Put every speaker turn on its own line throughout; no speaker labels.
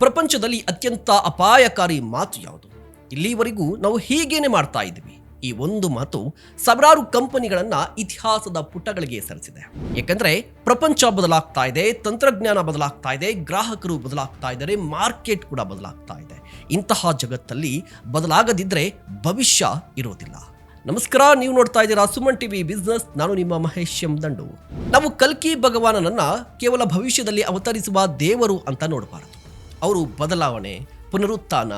ಪ್ರಪಂಚದಲ್ಲಿ ಅತ್ಯಂತ ಅಪಾಯಕಾರಿ ಮಾತು ಯಾವುದು? ಇಲ್ಲಿವರೆಗೂ ನಾವು ಹೀಗೇನೆ ಮಾಡ್ತಾ ಇದ್ವಿ. ಈ ಒಂದು ಮಾತು ಸಾವಿರಾರು ಕಂಪನಿಗಳನ್ನ ಇತಿಹಾಸದ ಪುಟಗಳಿಗೆ ಸರಿಸಿದೆ. ಯಾಕಂದ್ರೆ ಪ್ರಪಂಚ ಬದಲಾಗ್ತಾ ಇದೆ, ತಂತ್ರಜ್ಞಾನ ಬದಲಾಗ್ತಾ ಇದೆ, ಗ್ರಾಹಕರು ಬದಲಾಗ್ತಾ ಇದ್ದಾರೆ, ಮಾರ್ಕೆಟ್ ಕೂಡ ಬದಲಾಗ್ತಾ ಇದೆ. ಇಂತಹ ಜಗತ್ತಲ್ಲಿ ಬದಲಾಗದಿದ್ರೆ ಭವಿಷ್ಯ ಇರೋದಿಲ್ಲ. ನಮಸ್ಕಾರ, ನೀವು ನೋಡ್ತಾ ಇದ್ದೀರಾ ಸುಮನ್ ಟಿವಿ ಬಿಸ್ನೆಸ್. ನಾನು ನಿಮ್ಮ ಮಹೇಶ್ ಎಂ ದಂಡು. ನಾವು ಕಲ್ಕಿ ಭಗವಾನನನ್ನ ಕೇವಲ ಭವಿಷ್ಯದಲ್ಲಿ ಅವತರಿಸುವ ದೇವರು ಅಂತ ನೋಡಬಾರದು. ಅವರು ಬದಲಾವಣೆ, ಪುನರುತ್ಥಾನ,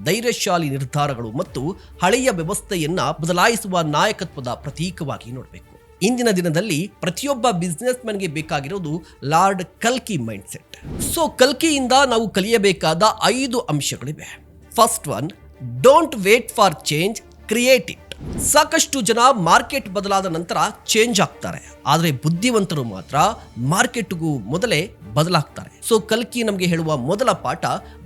ಧೈರ್ಯಶಾಲಿ ನಿರ್ಧಾರಗಳು ಮತ್ತು ಹಳೆಯ ವ್ಯವಸ್ಥೆಯನ್ನ ಬದಲಾಯಿಸುವ ನಾಯಕತ್ವದ ಪ್ರತೀಕವಾಗಿ ನೋಡಬೇಕು. ಇಂದಿನ ದಿನದಲ್ಲಿ ಪ್ರತಿಯೊಬ್ಬ ಬಿಸ್ನೆಸ್ ಮನ್ಗೆ ಬೇಕಾಗಿರೋದು ಲಾರ್ಡ್ ಕಲ್ಕಿ ಮೈಂಡ್ ಸೆಟ್. ಸೊ ಕಲ್ಕಿಯಿಂದ ನಾವು ಕಲಿಯಬೇಕಾದ 5 ಅಂಶಗಳಿವೆ. First one, don't wait for change, create it. ಸಾಕಷ್ಟು ಜನ ಮಾರ್ಕೆಟ್ ಬದಲಾದ ನಂತರ ಚೇಂಜ್ ಆಗ್ತಾರೆ, ಆದರೆ ಬುದ್ಧಿವಂತರು ಮಾತ್ರ ಮಾರ್ಕೆಟ್ಗೂ ಮೊದಲೇ ಬದಲಾಗ್ತಾರೆ. ಸೊ ಕಲ್ಕಿ ನಮಗೆ ಹೇಳುವ ಮೊದಲ ಪಾಠ,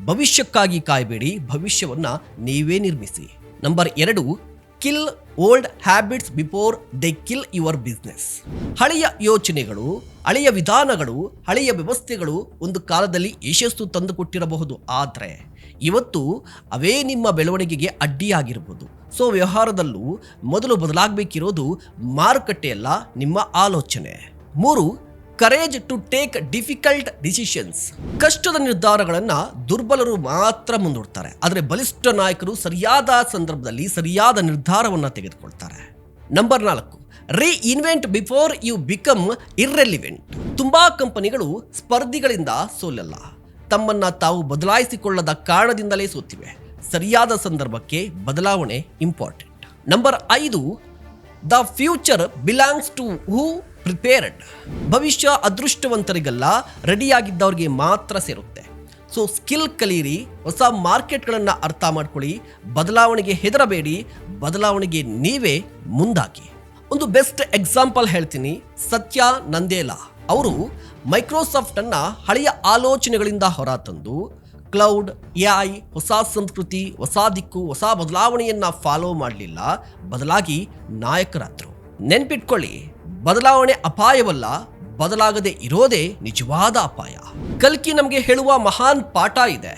ಭವಿಷ್ಯಕ್ಕಾಗಿ ಕಾಯಬೇಡಿ, ಭವಿಷ್ಯವನ್ನ ನೀವೇ ನಿರ್ಮಿಸಿ. Number 2, kill old habits before they kill your business. ಹಳೆಯ ಯೋಚನೆಗಳು, ಹಳೆಯ ವಿಧಾನಗಳು, ಹಳೆಯ ವ್ಯವಸ್ಥೆಗಳು ಒಂದು ಕಾಲದಲ್ಲಿ ಯಶಸ್ಸು ತಂದುಕೊಟ್ಟಿರಬಹುದು, ಆದರೆ ಇವತ್ತು ಅವೇ ನಿಮ್ಮ ಬೆಳವಣಿಗೆಗೆ ಅಡ್ಡಿಯಾಗಿರಬಹುದು. ಸೊ ವ್ಯವಹಾರದಲ್ಲೂ ಮೊದಲು ಬದಲಾಗಬೇಕಿರೋದು ಮಾರುಕಟ್ಟೆಯಲ್ಲ, ನಿಮ್ಮ ಆಲೋಚನೆ. 3, courage to take difficult decisions. ಕಷ್ಟದ ನಿರ್ಧಾರಗಳನ್ನು ದುರ್ಬಲರು ಮಾತ್ರ ಮುಂದೂಡ್ತಾರೆ, ಆದರೆ ಬಲಿಷ್ಠ ನಾಯಕರು ಸರಿಯಾದ ಸಂದರ್ಭದಲ್ಲಿ ಸರಿಯಾದ ನಿರ್ಧಾರವನ್ನು ತೆಗೆದುಕೊಳ್ತಾರೆ. Number 4, reinvent before you become irrelevant. ತುಂಬಾ ಕಂಪನಿಗಳು ಸ್ಪರ್ಧಿಗಳಿಂದ ಸೋಲಲ್ಲ, ತಮ್ಮನ್ನ ತಾವು ಬದಲಾಯಿಸಿಕೊಳ್ಳದ ಕಾರಣದಿಂದಲೇ ಸೋತಿವೆ. ಸರಿಯಾದ ಸಂದರ್ಭಕ್ಕೆ ಬದಲಾವಣೆ important. Number 5, the future belongs to who prepared. ಭವಿಷ್ಯ ಅದೃಷ್ಟವಂತರಿಗಲ್ಲ, ರೆಡಿಯಾಗಿದ್ದವ್ರಿಗೆ ಮಾತ್ರ ಸೇರುತ್ತೆ. ಸೊ ಸ್ಕಿಲ್ ಕಲೀರಿ, ಹೊಸ ಮಾರ್ಕೆಟ್ಗಳನ್ನು ಅರ್ಥ ಮಾಡ್ಕೊಳ್ಳಿ, ಬದಲಾವಣೆಗೆ ಹೆದರಬೇಡಿ, ಬದಲಾವಣೆಗೆ ನೀವೇ ಮುಂದಾಗಿ. ಒಂದು ಬೆಸ್ಟ್ ಎಕ್ಸಾಂಪಲ್ ಹೇಳ್ತೀನಿ, ಸತ್ಯ ನಂದೇಲಾ. ಅವರು ಮೈಕ್ರೋಸಾಫ್ಟ್ ಅನ್ನ ಹಳೆಯ ಆಲೋಚನೆಗಳಿಂದ ಹೊರತಂದು ಕ್ಲೌಡ್, AI, ಹೊಸ ಸಂಸ್ಕೃತಿ, ಹೊಸ ದಿಕ್ಕು, ಹೊಸ ಬದಲಾವಣೆಯನ್ನ ಫಾಲೋ ಮಾಡಲಿಲ್ಲ, ಬದಲಾಗಿ ನಾಯಕರಾದರು. ನೆನ್ಪಿಟ್ಕೊಳ್ಳಿ, ಬದಲಾವಣೆ ಅಪಾಯವಲ್ಲ, ಬದಲಾಗದೆ ಇರೋದೇ ನಿಜವಾದ ಅಪಾಯ. ಕಲ್ಕಿ ನಮಗೆ ಹೇಳುವ ಮಹಾನ್ ಪಾಠ ಇದೆ.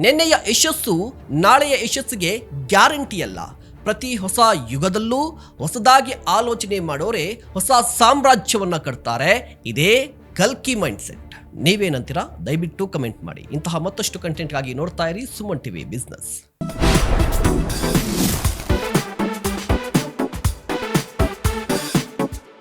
ನೆನ್ನೆಯ ಯಶಸ್ಸು ನಾಳೆಯ ಯಶಸ್ಸಿಗೆ ಗ್ಯಾರಂಟಿ ಅಲ್ಲ. ಪ್ರತಿ ಹೊಸ ಯುಗದಲ್ಲೂ ಹೊಸದಾಗಿ ಆಲೋಚನೆ ಮಾಡೋರೆ ಹೊಸ ಸಾಮ್ರಾಜ್ಯವನ್ನ ಕಟ್ತಾರೆ. ಇದೇ ಕಲ್ಕಿ ಮೈಂಡ್ ಸೆಟ್. ನೀವೇನಂತೀರಾ? ದಯವಿಟ್ಟು ಕಮೆಂಟ್ ಮಾಡಿ. ಇಂತಹ ಮತ್ತಷ್ಟು ಕಂಟೆಂಟ್ಗಾಗಿ ನೋಡ್ತಾ ಇರಿ ಸುಮನ್ ಟಿವಿ ಬಿಸ್ನೆಸ್.